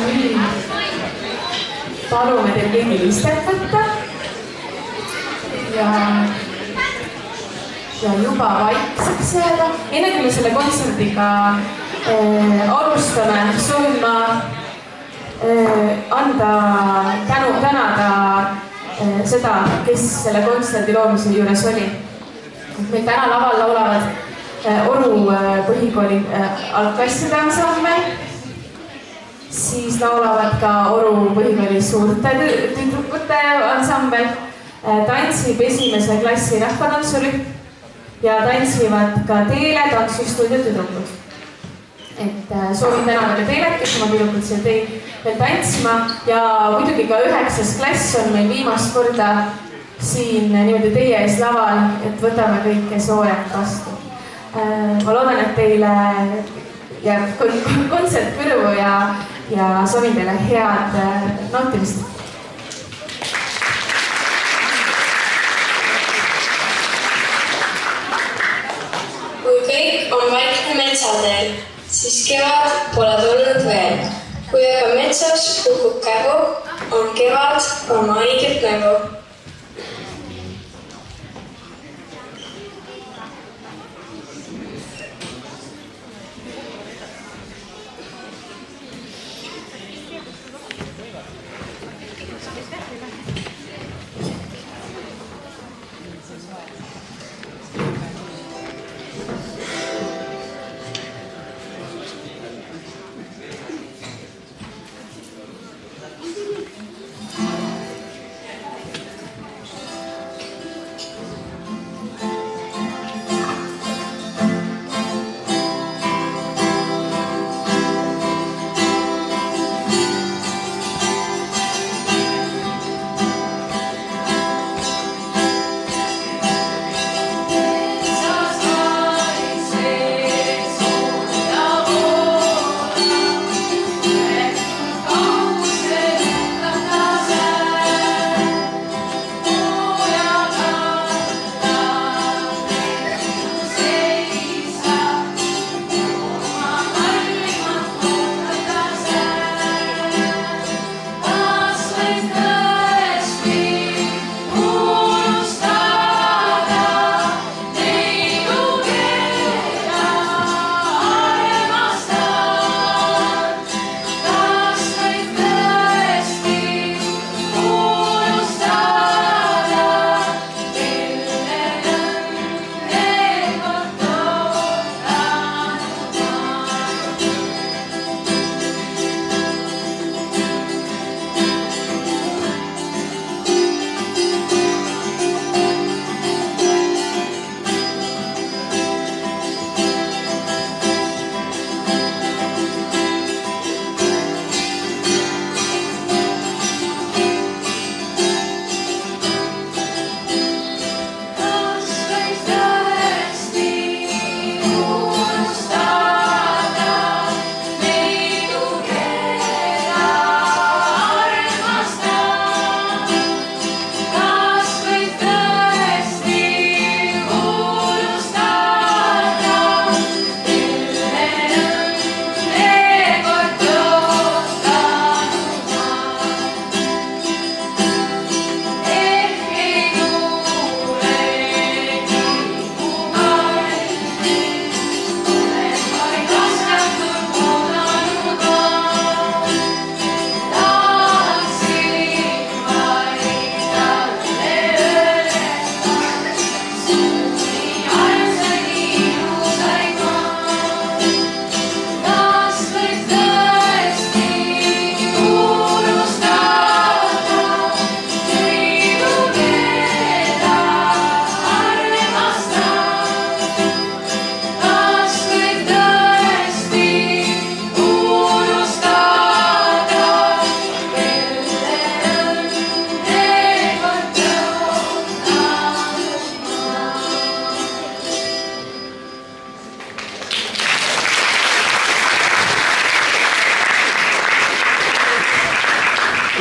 nüüd palume teil kõigil istet võtta ja juba vaikseks jääda. Enne kui me selle kontserdiga alustame, soovin ma tänada seda, kes selle kontserdi loomise juures oli. Meil täna laval laulavad Oru põhikooli algklasside ansambel, siis laulavad ka Oru põhikooli suurte tüdrukute ansambel, tantsib esimese klassi rahvatantsuri ja tantsivad ka Teele tantsustuudio tüdrukud. Soovin tänada ka Teelet, kes oma tüdrukud siia tõi veel tantsima ja muidugi ka 9. klass on meil viimast korda siin niimoodi teie ees laval, et võtame kõike soojalt vastu. Ma loodan, et teile jääb kontsert kõrvu ja soovin teile head nautimist. Kui kõik on vaikne metsateel, siis kevad pole tulnud veel. Kui aga metsas kukub kägu, on kevad oma õiget nägu.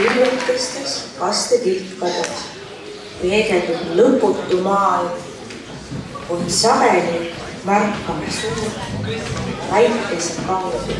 Ilmetistes kastetilkades peegeldub lõputu maailm, kui sageli märkame suurt väikese kaudu.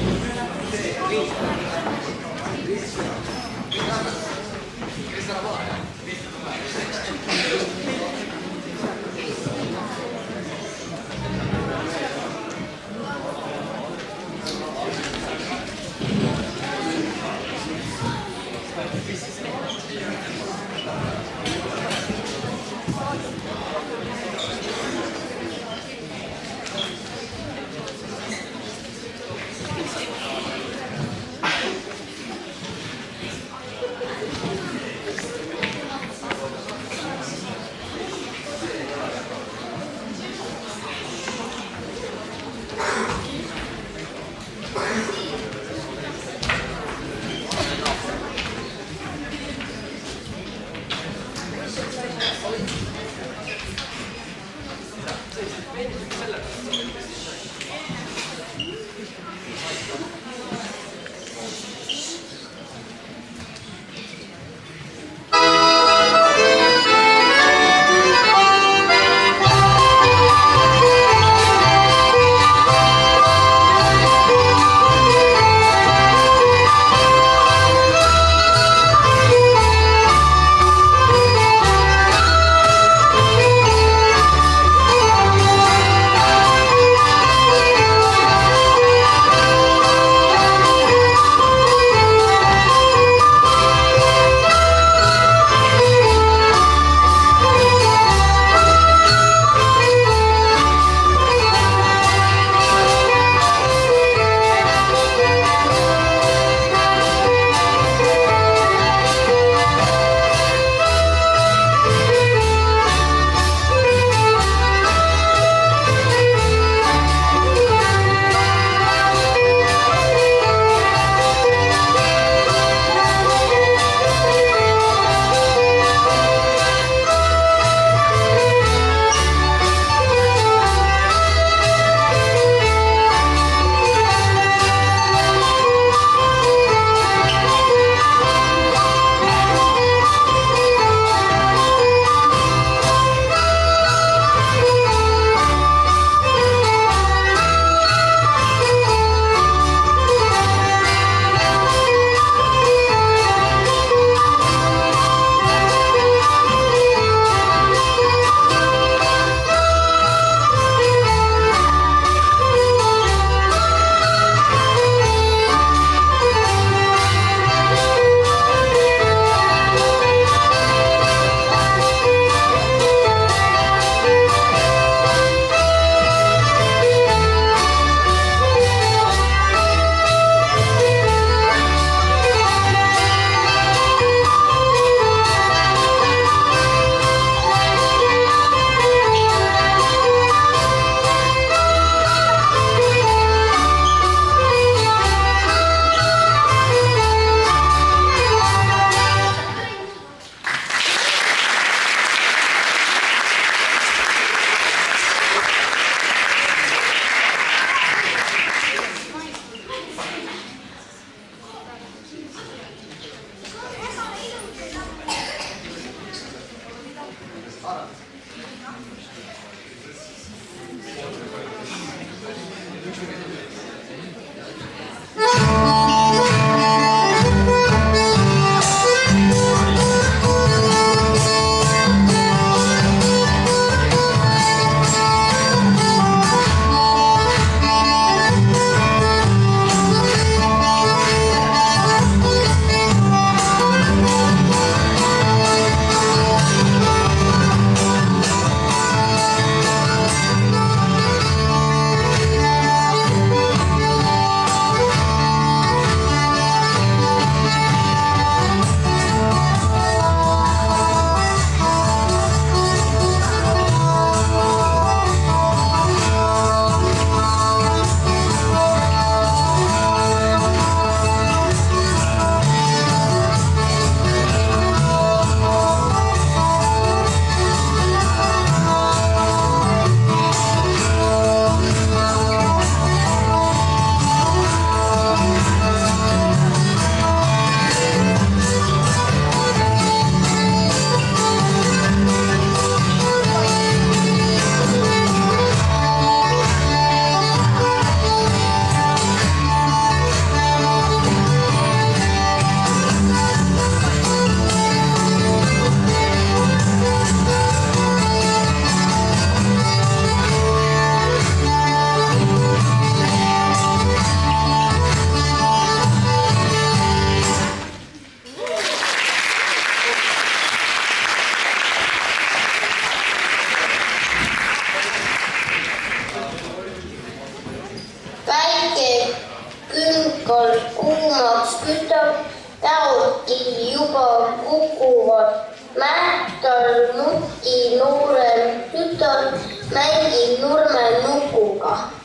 kütab, täodki juba kukuvad. Mähtal nuti noorem tütar mängib nurme nukuga.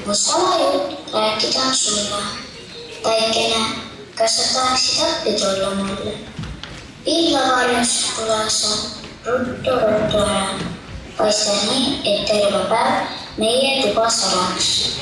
kus salajutt rääkida sulle. Taikene, kas sa tahaksid appi tulla mulle? Pihlavarjus tule sa ruttu ära. Paista nii, et terve päev meie tuba salaks.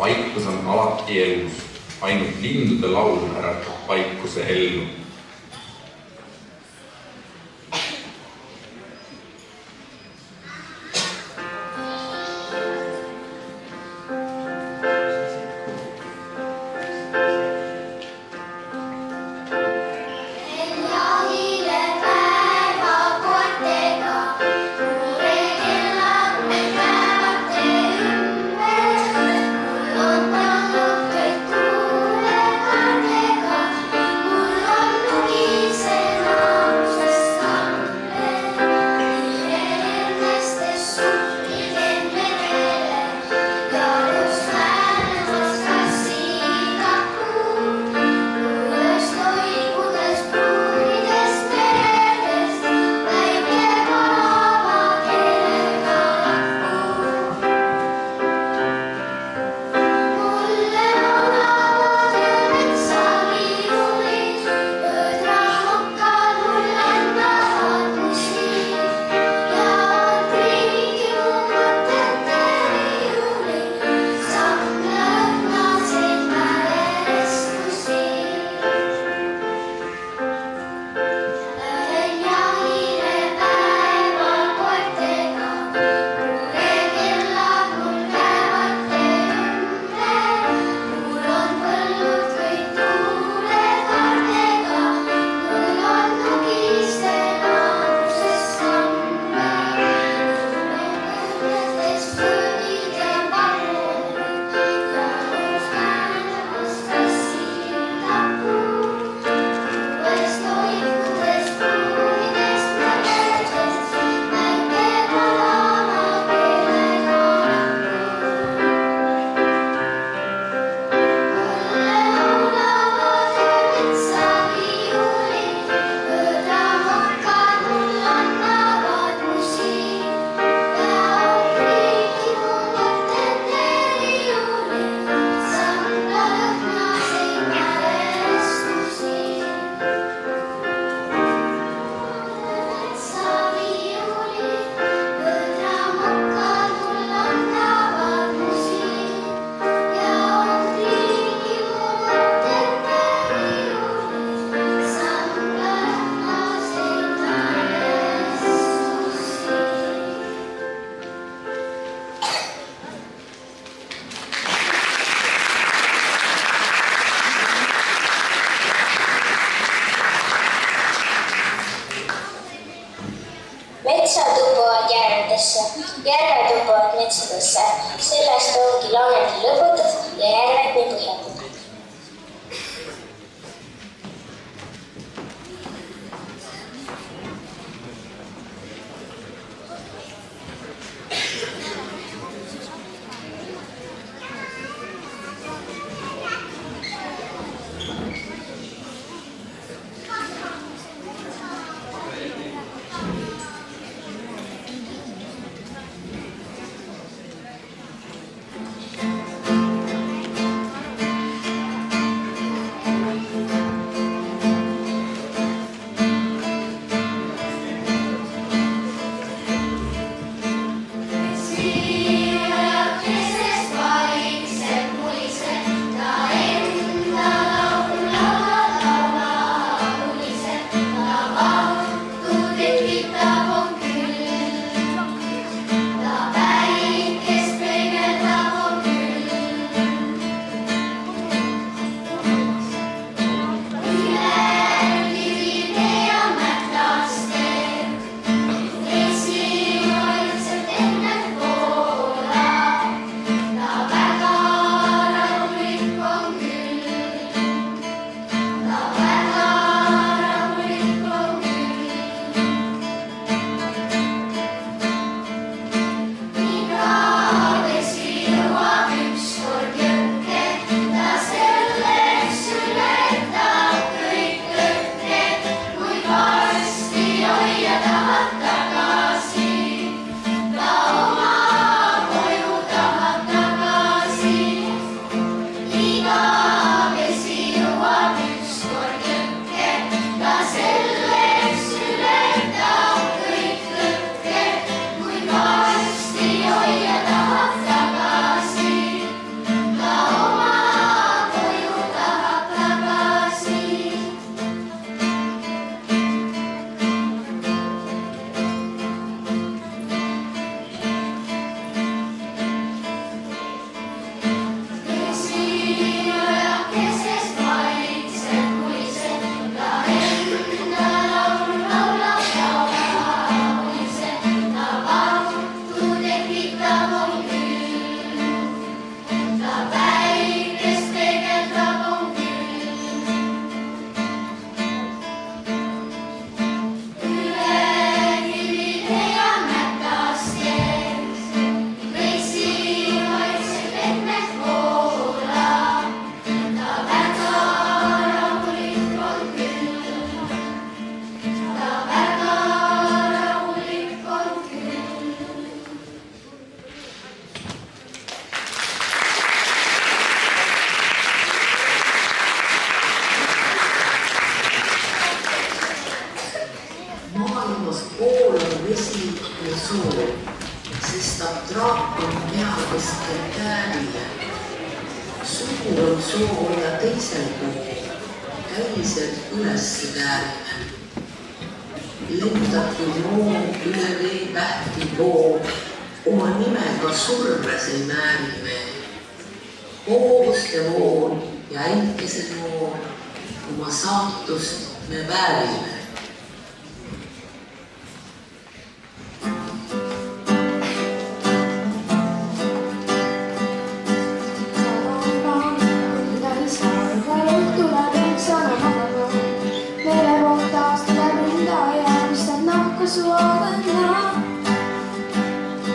Vaikus on alati elus, ainult lindude laul äratab vaikuse ellu. On suur on soov olla teisel pool, käised üles käärime. Lendab kui moon üle vee pähti voog, oma nimega surves ei määri veel. Hoovuste vool ja äikese moon, oma saatust me väärime.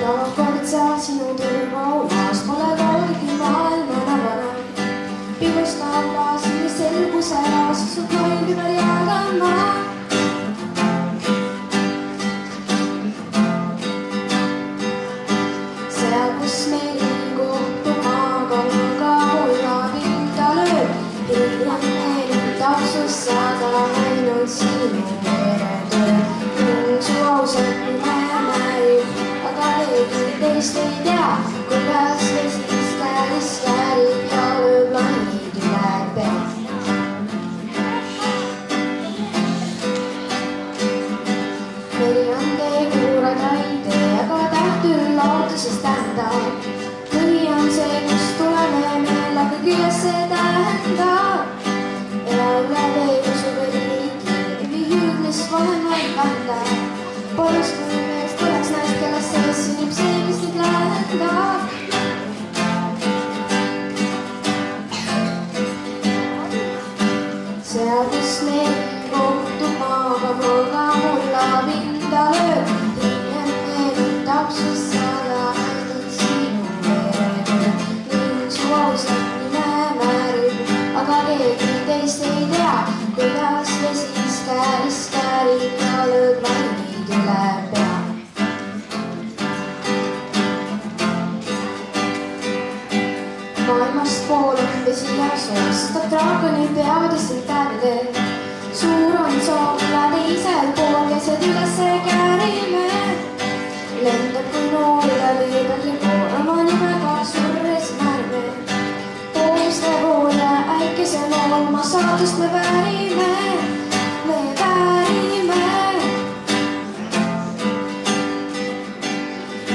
Tavakordsa sinu turvaulas pole korgi maailma navana. Pigustab laasini selguse laasi su toibi veel jäädama. Seal, kus meil kohtu maaga mulga olla vinda lööb, hiljem meenutab sust saada ainult sinu veretöö. Su ausalt nime määrib, aga leegi teist ei tea, kuidas vesis käris käärib ja lööb lainid üle pea. Meri on tee kuurad raide, aga tähtül lootusest tähendab. Põhi on see, kust tuleme meelega küljes see tähendab. Ja üle veedu su veriliiki, vihjud, mis vahemaid vändab. Polus kui meest oleks naist, kellest sees sünnib see, kes neid lähendab. Seal, kus meil kohtub maaga mulga mulla vinda lööb, hiljem meenutab sust saada ainult sinu veretöö. Ning su ausalt nime määrib, aga keegi teist ei tea, kuidas vesis käris käärib ja lööb lainid üle pea. Maailmast pool on vesi ja soos, sest draagoni peades ei tähde. Suur on soovla teisel pool, keset ülesse käärime. Lendab kui noor üle veebel ja pool, oma nimega surres märme. Pooste pool ja äikese nool, oma saatust me väärime. Me väärime.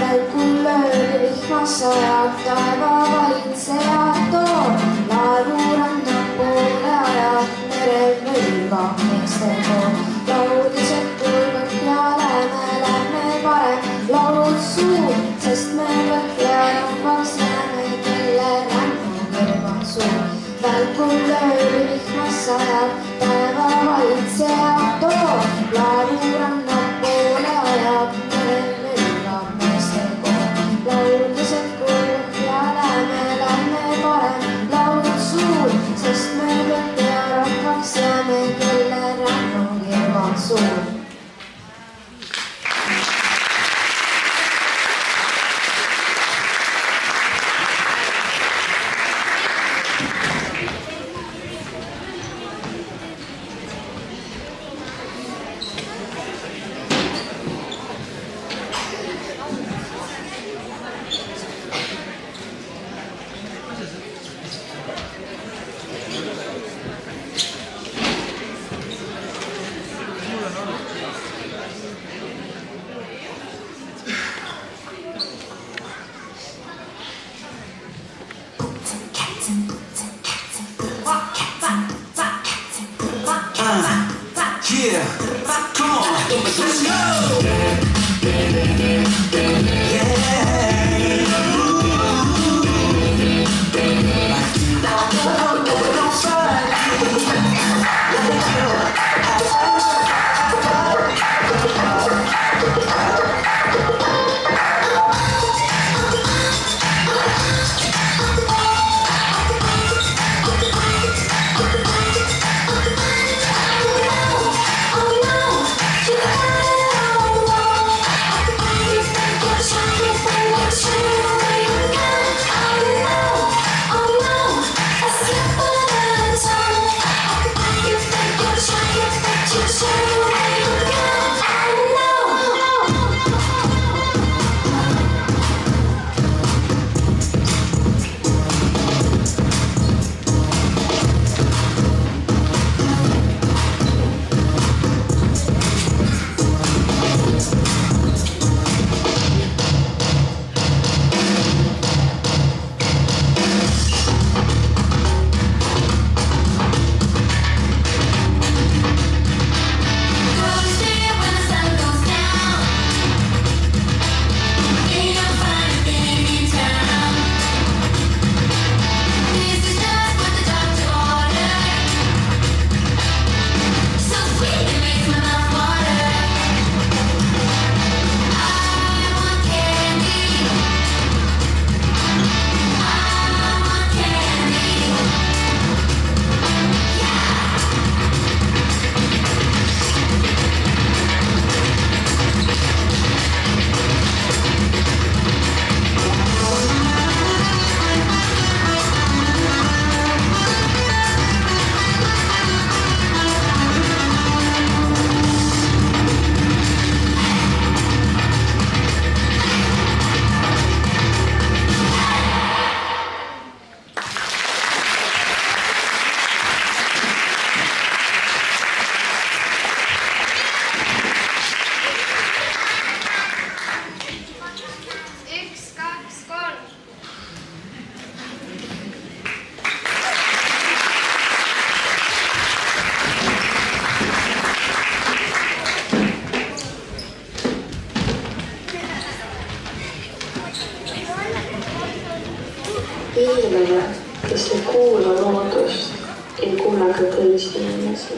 Välkul lööb ja vihmas sajab, taeva valitsejad toob. Laevu randab poole ajab, merel mõlgab meeste pool. Laudised kulgab ja lähme parem, laulud suur, sest me võtja rahvaks näeme, kelle rännu kõrvad suur. Välkul lööb ja vihmas sajab, taeva valitsejad toob. Laevu randab poole ajab, merel mõlgab meeste pool. Laudised kulgab ja lähme parem, laulud suur, sest me võtja rahvaks jääme, kelle rännu kõrvad suur. Yeah, come on, let's go! kes ei kuula loodust, ei kuule ka teisi inimesi.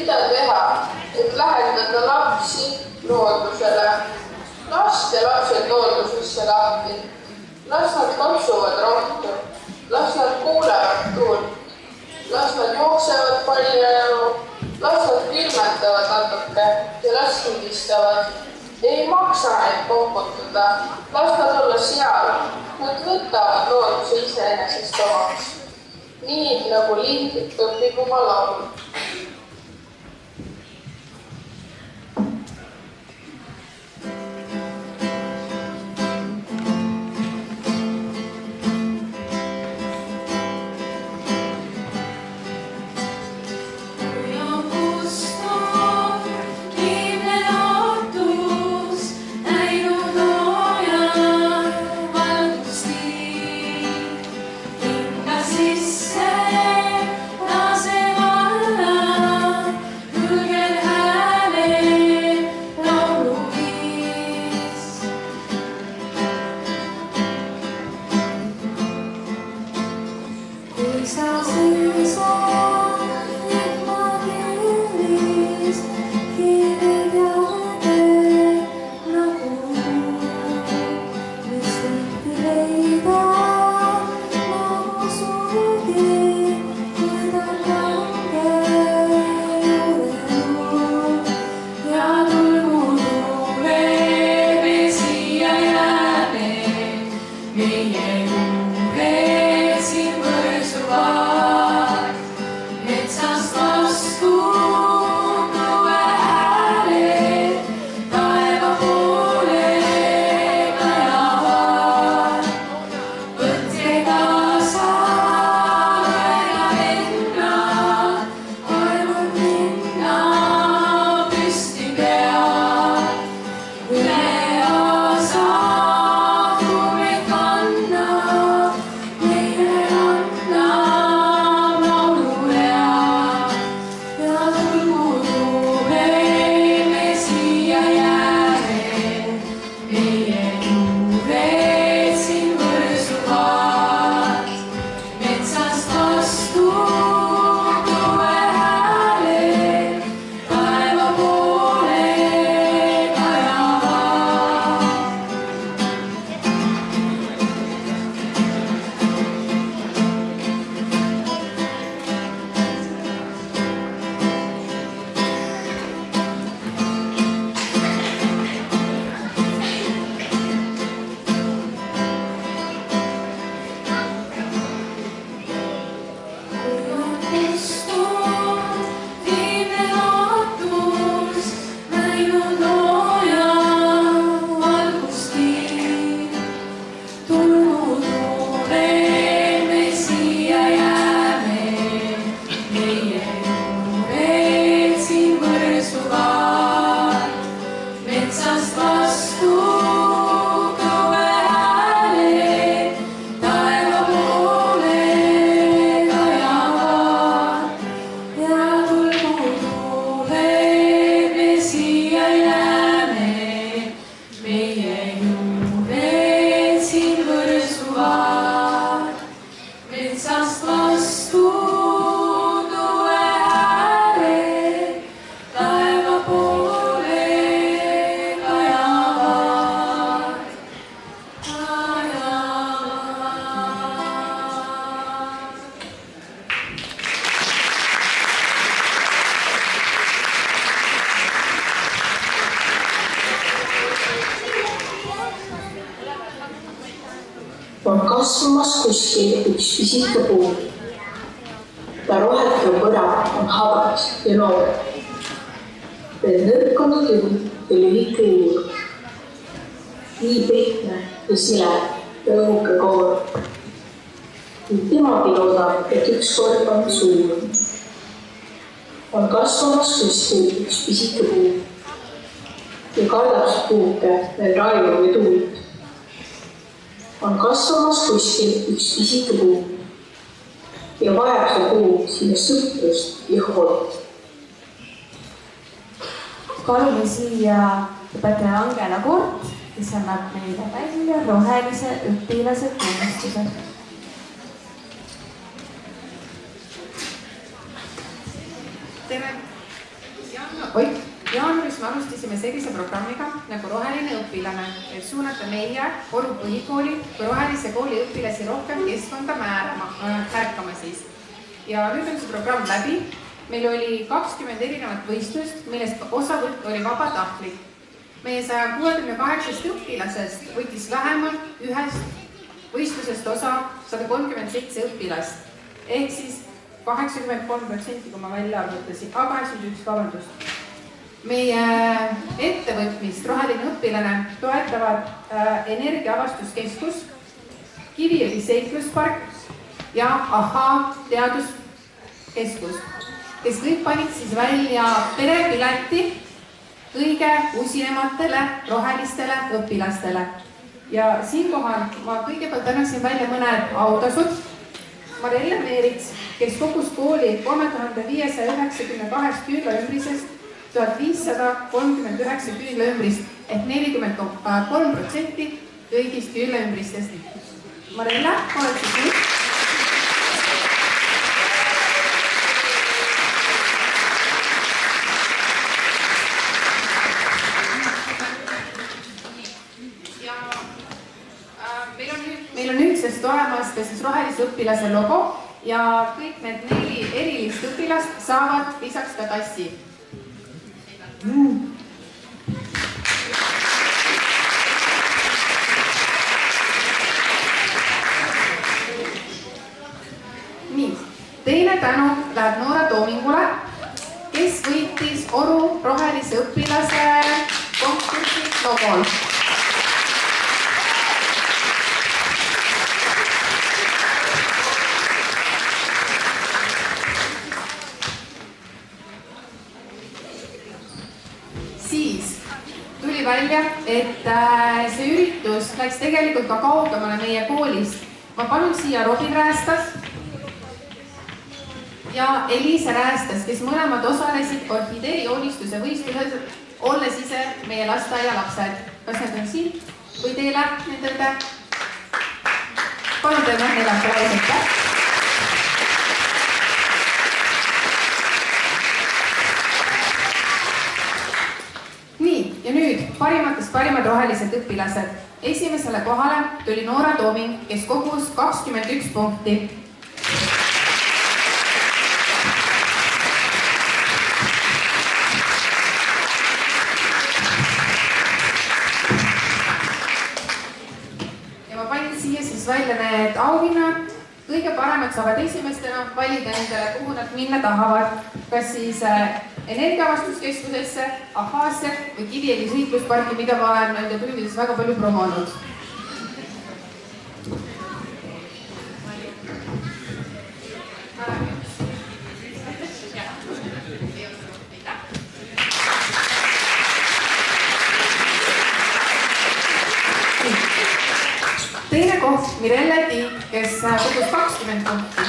mida teha, et lähendada lapsi loodusele. Last ja lapsed loodusesse lahti. Las nad kopsuvad rohtu. Las nad kuulevad tuult. Las nad jooksevad palju. Las nad külmetavad natuke ja las hingistavad. Ei maksa neid poputada. Las nad olla seal. Nad võtavad looduse iseenesest omaks. nii nagu lind õpib oma laulu. on kasvamas kuskil üks pisike puu. Ta roheke võra on habas ja noor. Veel nõrkanud ja lühike juur. Nii pehme ja sile ja õhuke koor. Nüüd temagi loodab, et ükskord on suur. On kasvamas kuskil üks pisike puu. Ja kardab see puuke veel raiu või tuult. On kasvamas kuskil üks pisike puu ja vajab see puu sinna sõprust ja hoolt. Palume siia õpetaja Angela Kort, kes annab meile välja rohelise õpilase tunnustuse. Tere! Jaanuaris me alustasime sellise programmiga nagu Roheline õpilane, et suunata meie Oru põhikooli kui rohelise kooli õpilasi rohkem keskkonda märkama siis. Ja nüüd on see programm läbi. Meil oli 20 erinevat võistlust, millest osavõtt oli vabatahtlik. Meie 168 õpilasest võttis vähemalt ühest võistlusest osa 137 õpilast. ehk siis 83%, kui ma välja arvutasin, 81, vabandust. Meie ettevõtmist Roheline õpilane toetavad Energiaavastuskeskus, Kiviõli seikluspark ja Ahhaa teaduskeskus, kes kõik panid siis välja perepileti kõige usinematele rohelistele õpilastele. Ja siinkohal ma kõigepealt annaksin välja mõned autasud. Marelle Meerits, kes kogus kooli 3592 küünlaümbrisest 1539 küünlaümbrist ehk 43% kõigist küünlaümbristest. Marelle, oled siis nüüd? Meil on nüüdsest olemas ka siis rohelise õpilase logo ja kõik need 4 erilist õpilast saavad lisaks ka tassi. Nii, teine tänu läheb Noora Toomingule, kes võitis Oru rohelise õpilase konkursi logol. Välja, et see üritus läks tegelikult ka kaugemale meie koolist. Ma palun siia Robin Räästas ja Eliise Räästas, kes mõlemad osalesid orhidee joonistuse võistluses, olles ise meie lasteaia lapsed. Kas need on siin või teile nendele? Palun teeme neile aplausite. Ja nüüd parimatest parimad rohelised õpilased. Esimesele kohale tuli Noora Tooming, kes kogus 21 punkti. Ja ma panin siia siis välja need auhinnad. Kõige paremad saavad esimestena valida endale, kuhu nad minna tahavad. Kas siis Energiaavastuskeskusesse, Ahhaasse või Kiviõli seiklusparki, mida ma olen nende tundides väga palju promonud. Teine koht Mirelle Tiik, kes kogus 20 punkti.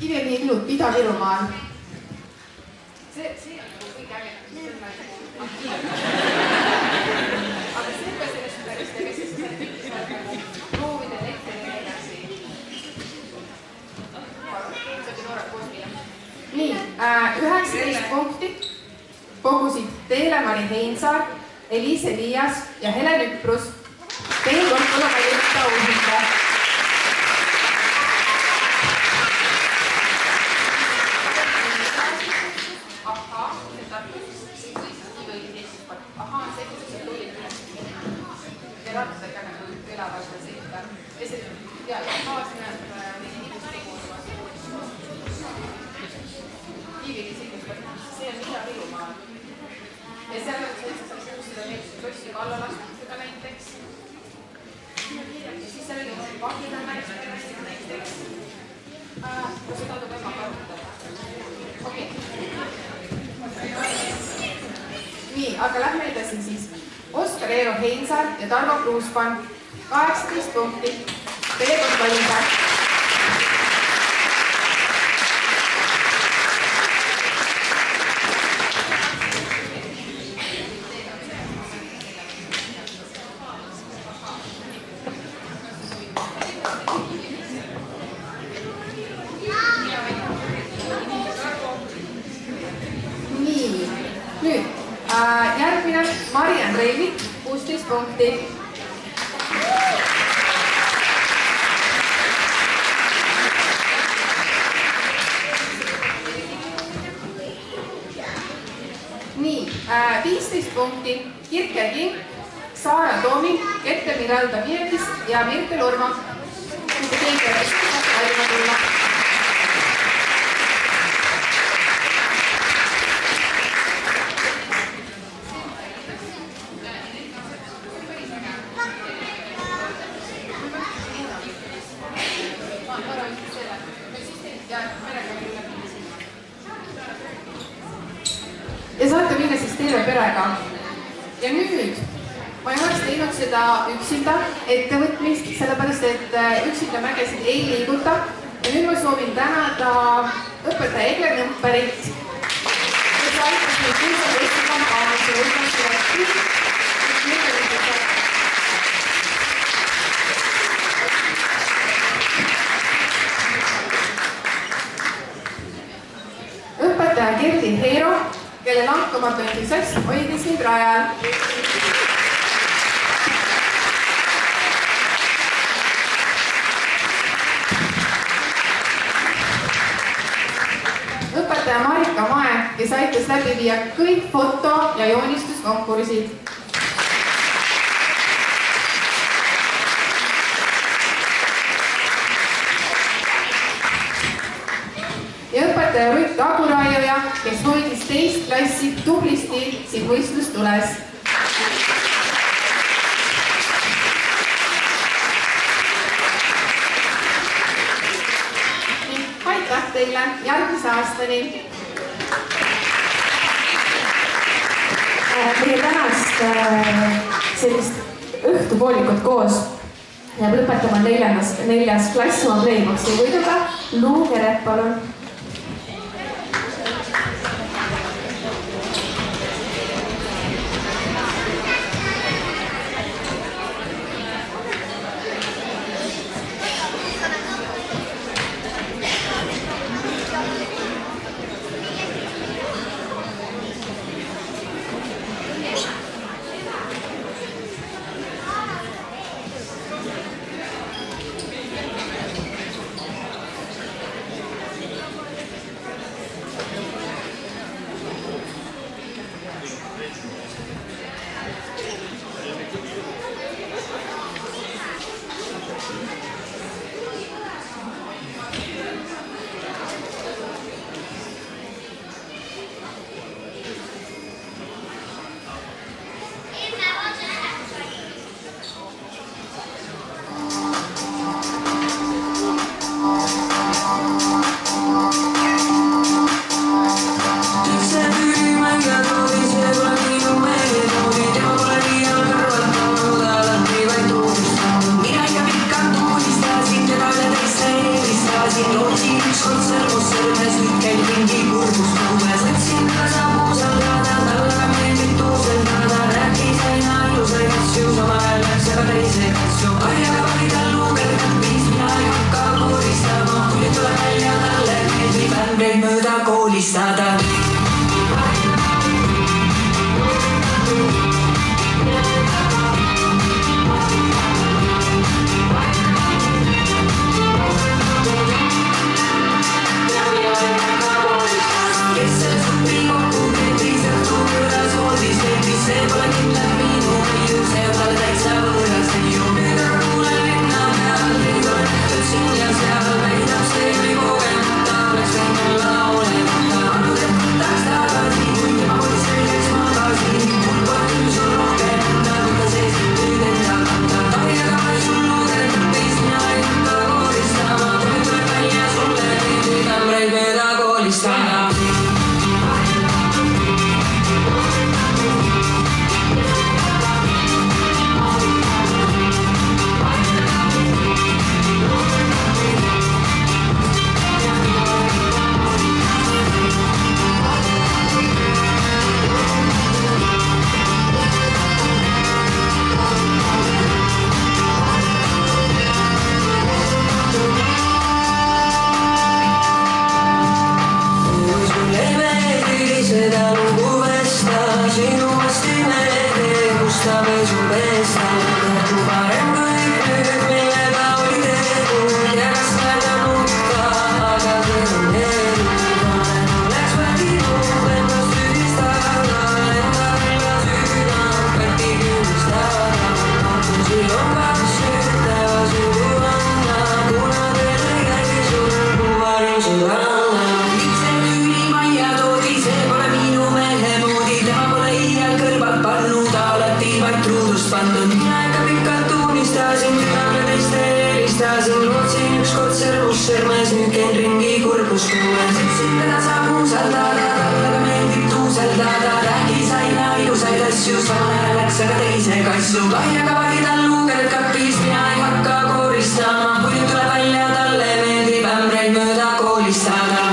Kiviõli ilud Ida-Virumaal. See on kõik äge. Aga see ka sellest pärast ja kes siis proovida ette ja edasi. Nii, 19 punkti kogusid Teele-Mari Heinsaar, Eliise Liias ja Helen Üprus. Teil kord olema jõuda uuhinda. Ja seal on seda meelsusklossi kallalastud seda näiteks. Ja siis seal oli vahida näiteks. Seda tuleb ema karutada. Okei. Nii, aga lähme edasi siis. Oskar Eero Heinsaar ja Tarmo Kruuspann 18 punkti. Peekord Valinsaar. Järgmine Mariann Reivik, 16 punkti. Nii, 15 punkti Kirke King, Saara Toomi, Kette Miralda Mierdis ja Mirte Lurma. Mitte keegi oleks aina tulla. Ja saate minna siis terve perega. Ja nüüd ma ei oleks teinud seda üksinda ettevõtmist, sellepärast et üksinda mägesid ei liiguta. Ja nüüd ma soovin tänada õpetaja Egler Nõmperit, kes aitas meil kuulsa kampaaniasse võtmast õpetaja Gerdi Heero, kelle lankamatu entusiasm hoidis mind rajal. Õpetaja Marika Mae, kes aitas läbi viia kõik foto- ja joonistuskonkursid. Ja õpetaja Rutt Aguraioja, kes hoidis teist klassi tublisti siin võistlustules. Aitäh teile, järgmise aastani! Meie tänast sellist õhtupoolikut koos jääb lõpetama 4. klass oma Playboxi võiduga. Luugeret, palun! pandud, mina ikka pikalt unistasin, südame teiste helistasin, lootsin ükskord sõrmus sõrmes, nüüd käin ringi kurbus kõues. Ütlesin teda saab usaldada, talle ka meeldib tuuseldada, räägis aina ilusaid asju, samal läks aga teise kassu. Kahjaga vahidal luugenud kapis, mina ei hakka kooristama, kui tuleb välja, talle meeldib ämbreid mööda koolistada.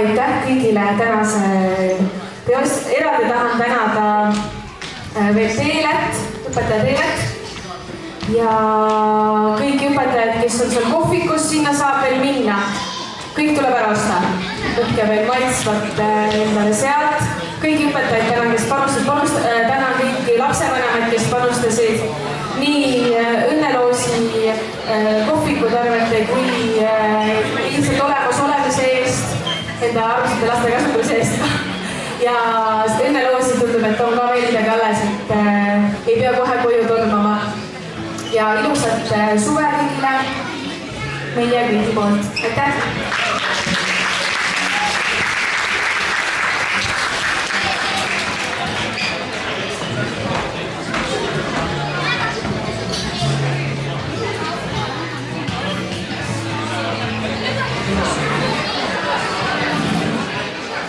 Aitäh kõigile tänase teost. Eraldi tahan tänada veel Teelet, õpetaja Teelet ja kõiki õpetajad, kes on seal kohvikus, sinna saab veel minna. Kõik tuleb ära osta. Võtke veel maitsvat endale sealt. Kõigi õpetajaid tänan, kes panustasid. Tänan kõiki lapsevanemaid, kes panustasid nii õnneloosi, kohvikutarvete kui lihtsalt olemas olemise eest, enda armsate laste kasutamise eest. Ja õnneloosi tundub, et on ka veel midagi alles, et ei pea kohe koju tormama. Ja ilusat suve kõigile meie kõigi poolt. Aitäh!